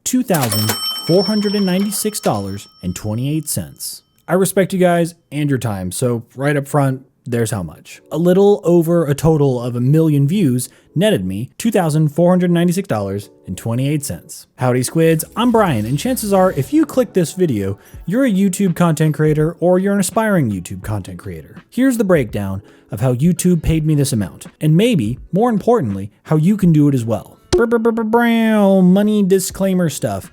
$2,496.28. I respect you guys and your time, so right up front, there's how much. A little over a total of 1 million views netted me $2,496.28. Howdy squids, I'm Brian, and chances are if you click this video, you're a YouTube content creator or you're an aspiring YouTube content creator. Here's the breakdown of how YouTube paid me this amount, and maybe, more importantly, how you can do it as well. Money disclaimer stuff.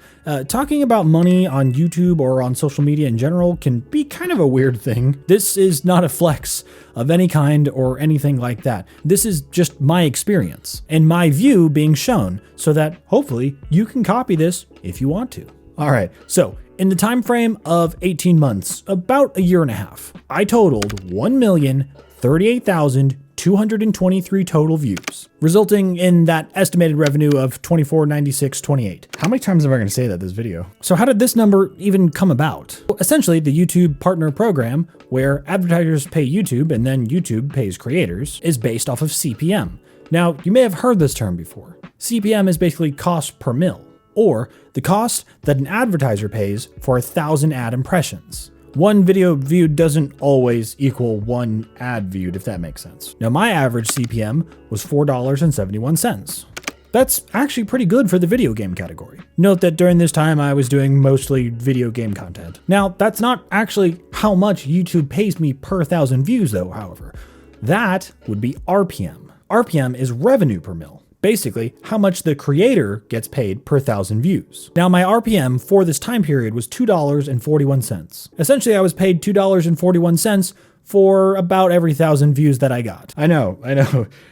Talking about money on YouTube or on social media in general can be kind of a weird thing. This is not a flex of any kind or anything like that. This is just my experience and my view being shown so that hopefully you can copy this if you want to. All right, so in the time frame of 18 months, about a year and a half, I totaled 1,038,223 total views, resulting in that estimated revenue of $24.96.28. How many times am I going to say that this video? So how did this number even come about? Well, essentially, the YouTube Partner Program, where advertisers pay YouTube and then YouTube pays creators, is based off of CPM. Now, you may have heard this term before. CPM is basically cost per mil, or the cost that an advertiser pays for 1,000 ad impressions. One video viewed doesn't always equal one ad viewed, if that makes sense. Now, my average CPM was $4.71. That's actually pretty good for the video game category. Note that during this time, I was doing mostly video game content. Now, that's not actually how much YouTube pays me per 1,000 views though, however. That would be RPM. RPM is revenue per mil. Basically, how much the creator gets paid per 1,000 views. Now, my RPM for this time period was $2.41. Essentially, I was paid $2.41 for about every 1,000 views that I got. I know.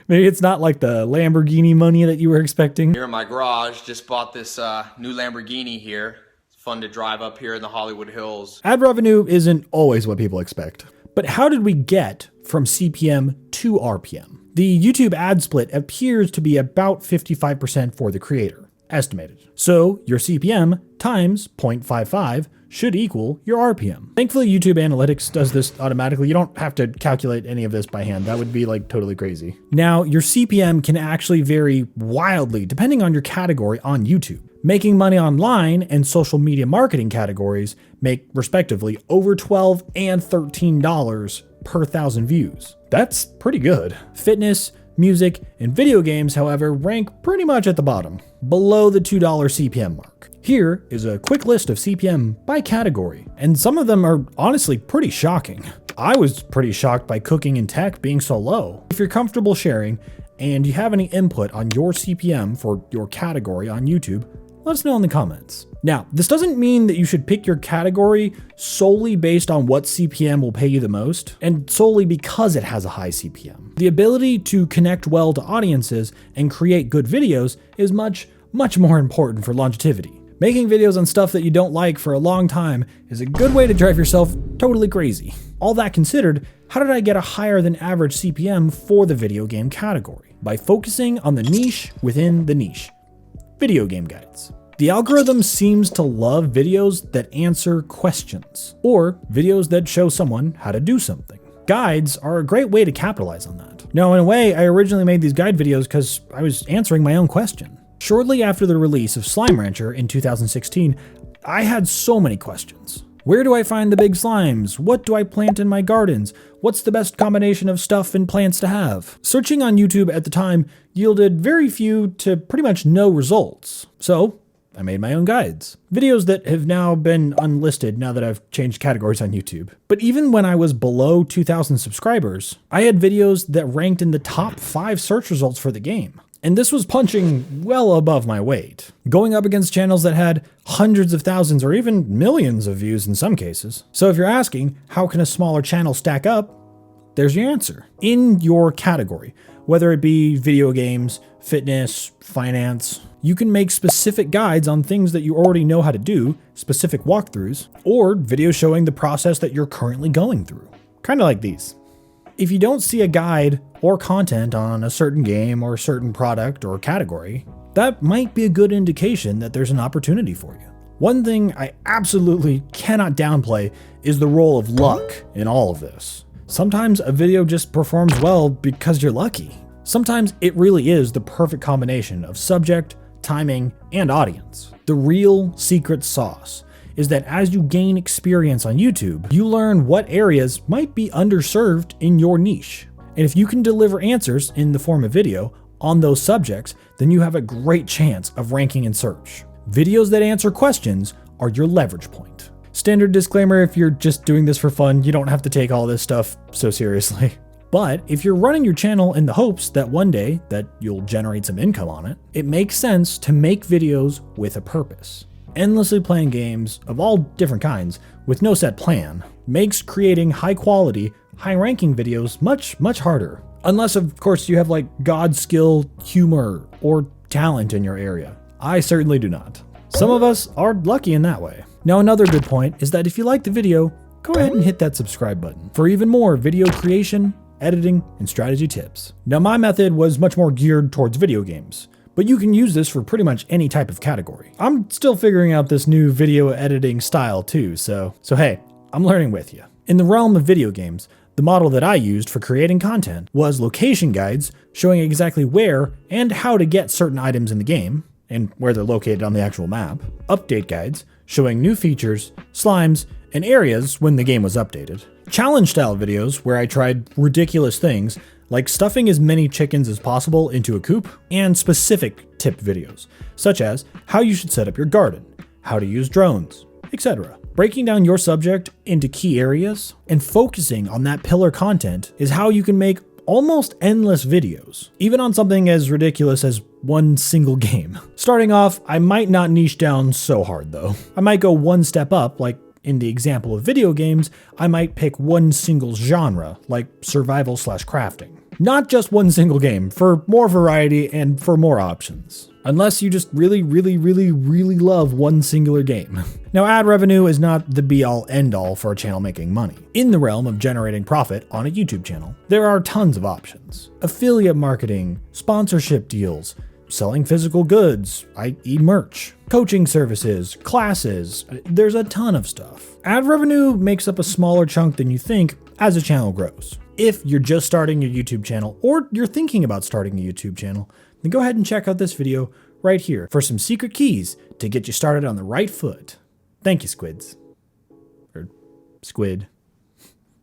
Maybe it's not like the Lamborghini money that you were expecting. Here in my garage, just bought this new Lamborghini here. It's fun to drive up here in the Hollywood Hills. Ad revenue isn't always what people expect. But how did we get from CPM to RPM? The YouTube ad split appears to be about 55% for the creator, estimated. So your CPM times 0.55 should equal your RPM. Thankfully, YouTube Analytics does this automatically. You don't have to calculate any of this by hand. That would be like totally crazy. Now, your CPM can actually vary wildly depending on your category on YouTube. Making money online and social media marketing categories make respectively over $12 and $13 per 1,000 views. That's pretty good. Fitness, music, and video games, however, rank pretty much at the bottom, below the $2 CPM mark. Here is a quick list of CPM by category, and some of them are honestly pretty shocking. I was pretty shocked by cooking and tech being so low. If you're comfortable sharing and you have any input on your CPM for your category on YouTube, let us know in the comments. Now, this doesn't mean that you should pick your category solely based on what CPM will pay you the most, and solely because it has a high CPM. The ability to connect well to audiences and create good videos is much more important for longevity. Making videos on stuff that you don't like for a long time is a good way to drive yourself totally crazy. All that considered, how did I get a higher than average CPM for the video game category? By focusing on the niche within the niche. Video game guides. The algorithm seems to love videos that answer questions, or videos that show someone how to do something. Guides are a great way to capitalize on that. Now, in a way, I originally made these guide videos because I was answering my own question. Shortly after the release of Slime Rancher in 2016, I had so many questions. Where do I find the big slimes? What do I plant in my gardens? What's the best combination of stuff and plants to have? Searching on YouTube at the time yielded very few to pretty much no results. So I made my own guides. Videos that have now been unlisted now that I've changed categories on YouTube. But even when I was below 2,000 subscribers, I had videos that ranked in the top 5 search results for the game. And this was punching well above my weight, going up against channels that had hundreds of thousands or even millions of views in some cases. So if you're asking, how can a smaller channel stack up? There's your answer. In your category, whether it be video games, fitness, finance, you can make specific guides on things that you already know how to do, specific walkthroughs, or videos showing the process that you're currently going through. Kind of like these. If you don't see a guide or content on a certain game or a certain product or category, that might be a good indication that there's an opportunity for you. One thing I absolutely cannot downplay is the role of luck in all of this. Sometimes a video just performs well because you're lucky. Sometimes it really is the perfect combination of subject, timing, and audience. The real secret sauce is that as you gain experience on YouTube, you learn what areas might be underserved in your niche. And if you can deliver answers in the form of video on those subjects, then you have a great chance of ranking in search. Videos that answer questions are your leverage point. Standard disclaimer, if you're just doing this for fun, you don't have to take all this stuff so seriously. But if you're running your channel in the hopes that one day that you'll generate some income on it, it makes sense to make videos with a purpose. Endlessly playing games of all different kinds with no set plan makes creating high quality, high ranking videos much harder. Unless of course you have like God skill, humor, or talent in your area. I certainly do not. Some of us are lucky in that way. Now another good point is that if you like the video, go ahead and hit that subscribe button for even more video creation, editing, and strategy tips. Now my method was much more geared towards video games, but you can use this for pretty much any type of category. I'm still figuring out this new video editing style too, so hey, I'm learning with you. In the realm of video games, the model that I used for creating content was location guides showing exactly where and how to get certain items in the game, and where they're located on the actual map, update guides showing new features, slimes, and areas when the game was updated, challenge style videos where I tried ridiculous things like stuffing as many chickens as possible into a coop, and specific tip videos, such as how you should set up your garden, how to use drones, etc. Breaking down your subject into key areas and focusing on that pillar content is how you can make almost endless videos, even on something as ridiculous as one single game. Starting off, I might not niche down so hard though. I might go one step up, like in the example of video games, I might pick one single genre, like survival/crafting. Not just one single game, for more variety and for more options. Unless you just really love one singular game. Now, ad revenue is not the be-all end-all for a channel making money. In the realm of generating profit on a YouTube channel, there are tons of options. Affiliate marketing, sponsorship deals, selling physical goods, i.e. merch, coaching services, classes, there's a ton of stuff. Ad revenue makes up a smaller chunk than you think as a channel grows. If you're just starting your YouTube channel, or you're thinking about starting a YouTube channel, then go ahead and check out this video right here for some secret keys to get you started on the right foot. Thank you, squids. Or squid.